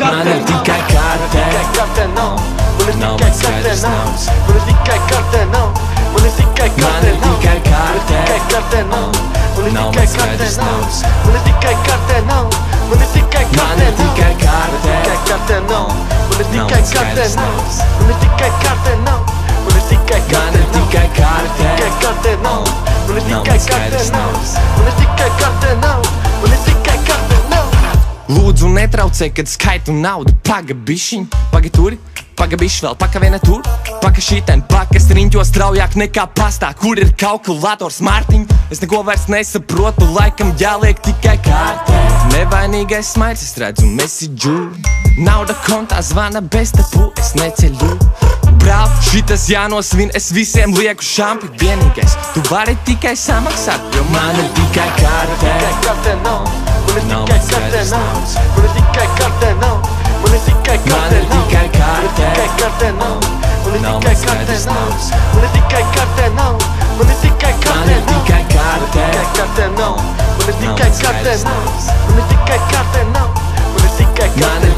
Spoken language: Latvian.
Man ir tikai kārtē. Nav man skaidrs naudas. Man ir tikai kārtē. Nav man skaidrs naudas. Man ir tikai kārtē. Nav man skaidrs naudas. Man ir tikai kārtē. Man ir tikai kārtē. Lūdzu netraucē, kad skaitu naudu. Paga bišķiņ, paga turi, paga bišķi vēl, paka viena tur. Paka šitien, pakas riņķo straujāk nekā pastā. Kur ir kalkulators, Mārtiņ? Es neko vairs nesaprotu, laikam jāliek tikai kārtē. Nevainīgais smaids, es redzu mesidžu. Nauda kontā zvana bez tapu, es neceļu. Brāl, šitas jānosvin, es visiem lieku šampi. Vienīgais, tu vari tikai samaksāt, jo man ir tikai kārtē. Nav man skaidrs naudas. Man ir tikai kārtē. Man ir tikai kārtē. Nav man skaidrs naudas. Man ir tikai kārtē. Man ir tikai kārtē. Nav man skaidrs naudas. Man ir tikai kārtē. Man ir tikai kārtē. Man ir tikai kārtē.